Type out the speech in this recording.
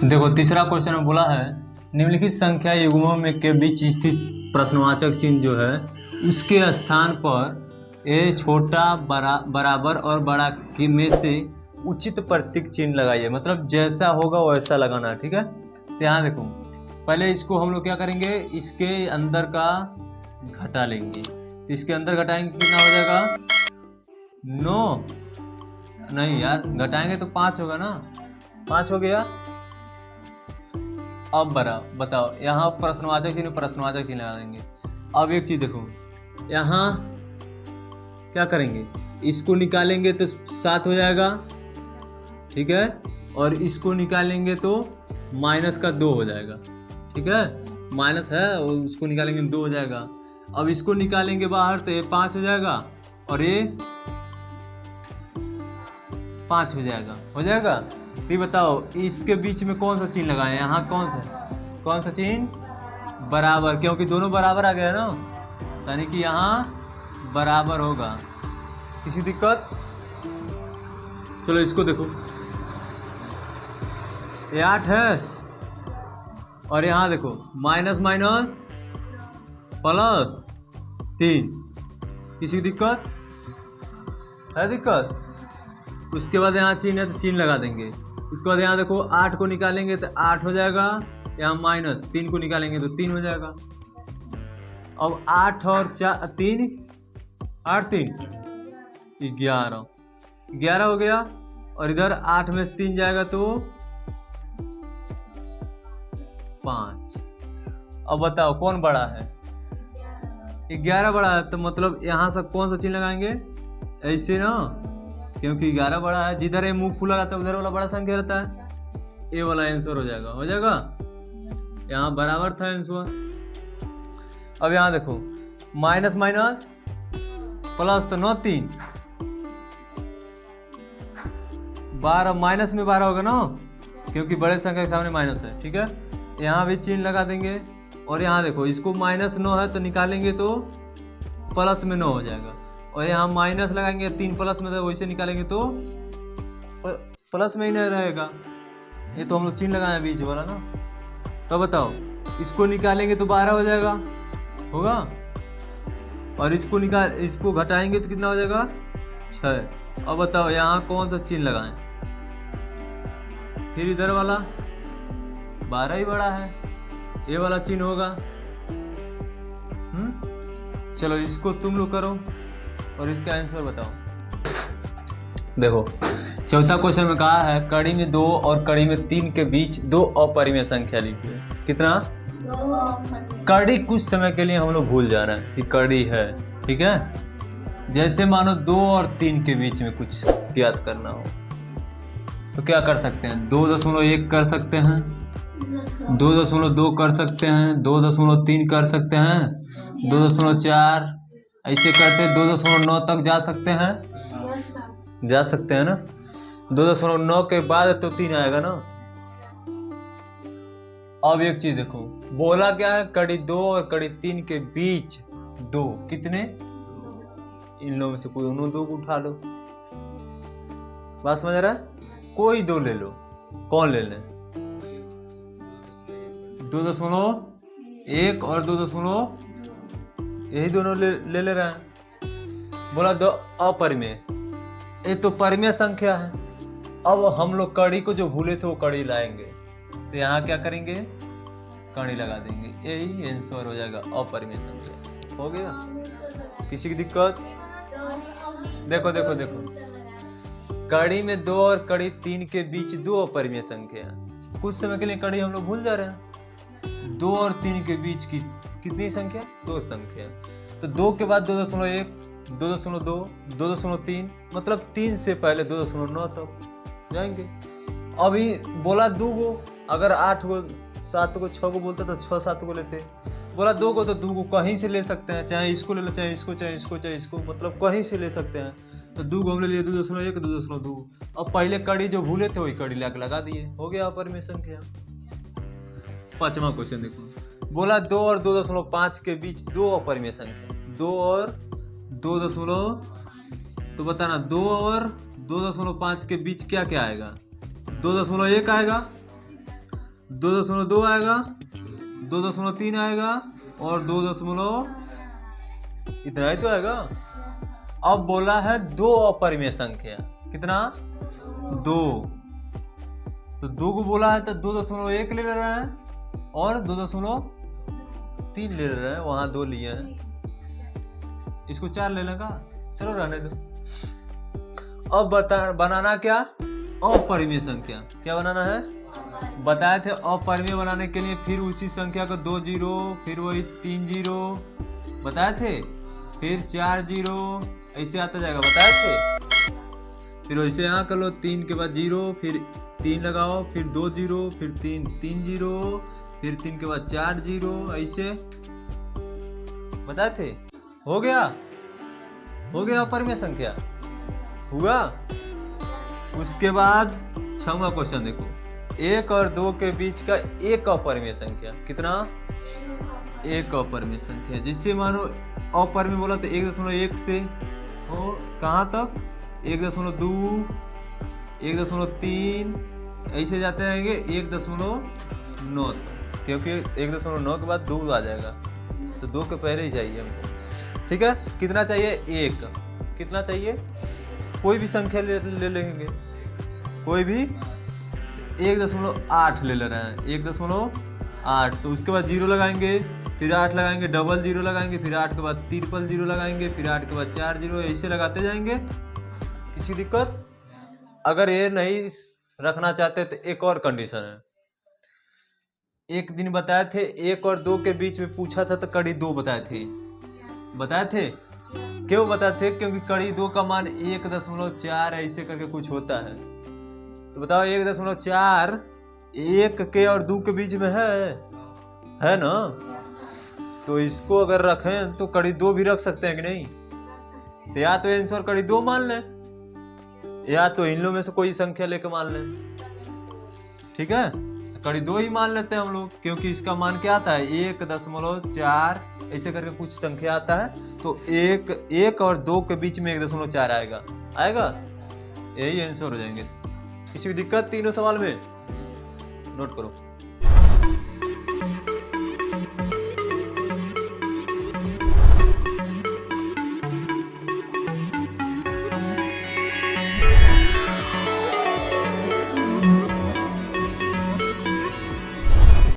देखो तीसरा क्वेश्चन में बोला है निम्नलिखित संख्या युग्मों में के बीच स्थित प्रश्नवाचक चिन्ह जो है उसके स्थान पर ए छोटा बराबर और बड़ा के में से उचित प्रतीक चिन्ह लगाइए। मतलब जैसा होगा वैसा लगाना है, ठीक है। तो यहाँ देखो पहले इसको हम लोग क्या करेंगे, इसके अंदर का घटा लेंगे। तो इसके अंदर घटाएंगे कितना हो जाएगा 9, नहीं यार घटाएंगे तो 5 होगा ना, 5 हो गया। अब बताओ यहाँ प्रश्नवाचक चिन्ह लगा देंगे। अब एक चीज देखो यहाँ क्या करेंगे, इसको निकालेंगे तो 7 हो जाएगा, ठीक है। और इसको निकालेंगे तो माइनस का 2 हो जाएगा, ठीक है। माइनस है और उसको निकालेंगे 2 हो जाएगा। अब इसको निकालेंगे बाहर तो ये 5 हो जाएगा और ये 5 हो जाएगा। तो बताओ इसके बीच में कौन सा चिन्ह लगाएं, यहाँ कौन सा चिन्ह, बराबर, क्योंकि दोनों बराबर आ गए ना, यानी कि यहाँ बराबर होगा। किसी दिक्कत? चलो इसको देखो ये 8 है और यहाँ देखो माइनस प्लस 3। किसी दिक्कत है? दिक्कत। उसके बाद यहाँ चिन्ह है तो चिन्ह लगा देंगे। उसके बाद यहाँ देखो 8 को निकालेंगे तो 8 हो जाएगा, यहाँ माइनस 3 को निकालेंगे तो 3 हो जाएगा। अब 8 और 3 8 3 11 हो गया और इधर 8 में 3 जाएगा तो 5। अब बताओ कौन बड़ा है, 11 बड़ा है। तो मतलब यहाँ से कौन सा चिन्ह लगाएंगे, ऐसे ना, क्योंकि 11 बड़ा है। जिधर ये मुंह खुला रहता है उधर वाला बड़ा संख्या रहता है, ये वाला आंसर हो जाएगा। यहाँ बराबर था आंसर। अब यहाँ देखो माइनस प्लस तो 9 3 12, माइनस में 12 होगा ना, क्योंकि बड़े संख्या के सामने माइनस है, ठीक है। यहाँ भी चिन्ह लगा देंगे। और यहाँ देखो इसको -9 है तो निकालेंगे तो प्लस में 9 हो जाएगा। और यहाँ माइनस लगाएंगे 3 प्लस में, तो वैसे निकालेंगे तो प्लस में ही नहीं रहेगा। ये तो हम लोग चिन्ह लगाए बीच वाला ना। तो बताओ इसको निकालेंगे तो 12 हो जाएगा, होगा। और इसको घटाएंगे तो कितना हो जाएगा 6। अब बताओ यहाँ कौन सा चिन्ह लगाएं, फिर इधर वाला 12 ही बड़ा है, ये वाला चिन्ह होगा। चलो इसको तुम लोग करो और इसका आंसर बताओ। देखो चौथा क्वेश्चन में कहा है कड़ी में 2 और कड़ी में 3 के बीच 2 अपरिमेय संख्या लिखिए। कितना? 2। कड़ी कुछ समय के लिए हम लोग भूल जा रहे हैं कि कड़ी है, ठीक है। जैसे मानो 2 और 3 के बीच में कुछ ज्ञात करना हो तो क्या कर सकते हैं, 2.1 कर सकते हैं, 2.2 कर सकते हैं, 2.3 कर सकते हैं, 2.4 ऐसे करते 2.9 तक जा सकते हैं ना। 2.9 के बाद तो 3 आएगा ना। अब एक चीज देखो बोला क्या है, कड़ी 2 और कड़ी 3 के बीच 2, कितने? इन लोगों में से कोई उन्होंने 2 को उठा लो। बात समझ रहा है? कोई 2 ले लो, कौन ले लें? 2.1 और 2. यही दोनों ले रहे हैं। बोला 2 अपरिमेय, ये तो परिमेय संख्या है। अब हम लोग कड़ी को जो भूले थे वो कड़ी लाएंगे, तो यहाँ क्या करेंगे, कड़ी लगा देंगे, यही आंसर हो जाएगा अपरिमेय संख्या। हो गया? किसी की दिक्कत? देखो कड़ी में 2 और कड़ी 3 के बीच 2 अपरिमेय संख्या। कुछ समय के लिए कड़ी हम लोग भूल जा रहे हैं। 2 और 3 के बीच की कितनी संख्या? 2 संख्या। तो 2 के बाद 2.1, 2.2, 2.3, मतलब 3 से पहले 2.9 तक जाएंगे। अभी बोला 2 गो, अगर 8 गो 7 गो 6 गो बोलता तो 6 7 गो लेते। बोला 2 गो तो 2 गो कहीं से ले सकते हैं, चाहे इसको ले लो, चाहे इसको, मतलब कहीं से ले सकते हैं। तो 2 गो हम ले लिए, 2.1, 2.2। अब पहले कड़ी जो भूले थे वही कड़ी लाके लगा दिए, हो गया अपरिमेय संख्या। 5वां क्वेश्चन देखो, बोला 2 और 2.5 के बीच दो अपरिमेय संख्या, 2 और 2 तो बताना 2 और 2.5 के बीच क्या क्या आएगा? 2.1 आएगा, 2.2 आएगा, 2.3 आएगा और 2 इतना ही तो आएगा। अब बोला है दो अपरिमेय संख्या, कितना? 2। तो 2 को बोला है तो 2.1 ले रहा है और 2.3 ले रहा है, वहां 2 लिए हैं, इसको 4 ले लेगा, चलो रहने दो। अब बनाना क्या? अपरिमेय संख्या। क्या बनाना है? बताए थे अपरिमेय बनाने के लिए फिर उसी संख्या को 2 जीरो, फिर वही 3 जीरो बताए थे, फिर 4 जीरो, ऐसे आता जाएगा, बताए थे। फिर वैसे यहाँ कर लो, 3 के बाद 0, फिर 3 लगाओ, फिर 2 जीरो, फिर 3 जीरो, फिर 3 के बाद 4 जीरो, ऐसे बताए थे। हो गया अपरिमेय संख्या हुआ। उसके बाद 6वां क्वेश्चन देखो, 1 और 2 के बीच का एक अपरिमेय संख्या, कितना? एक अपरिमेय संख्या, जिससे मानो अपरिमेय बोला तो 1.1 से और कहाँ तक? 1.2, 1.3 ऐसे जाते रहेंगे 1.9 तक, क्योंकि 1.9 के बाद 2 आ जाएगा, तो 2 के पहले ही चाहिए हमको। ठीक है, कितना चाहिए? 1। कितना चाहिए? कोई भी संख्या ले लेंगे, कोई भी 1.8 ले रहे हैं, 1.8, तो उसके बाद 0 लगाएंगे, फिर 8 लगाएंगे, डबल 0 लगाएंगे, फिर 8 के बाद ट्रिपल 0 लगाएंगे, फिर 8 के बाद 4 0, ऐसे लगाते जाएंगे। किसी दिक्कत? अगर ये नहीं रखना चाहते तो एक और कंडीशन है। एक दिन बताए थे 1 और 2 के बीच में पूछा था तो कड़ी 2 बताए थे। क्यों बताए थे? क्योंकि कड़ी 2 का मान 1.4 ऐसे करके कुछ होता है। तो बताओ 1.4 1 के और 2 के बीच में है ना? तो इसको अगर रखें तो कड़ी 2 भी रख सकते हैं कि नहीं? तो या तो आंसर कड़ी 2 मान लें, या तो इन लोगों में से कोई संख्या लेकर मान लें। ठीक है, कड़ी 2 ही मान लेते हैं हम लोग, क्योंकि इसका मान क्या आता है? 1.4 ऐसे करके कुछ संख्या आता है, तो 1 और 2 के बीच में 1.4 आएगा, यही आंसर हो जाएंगे। किसी भी दिक्कत तीनों सवाल में? नोट करो।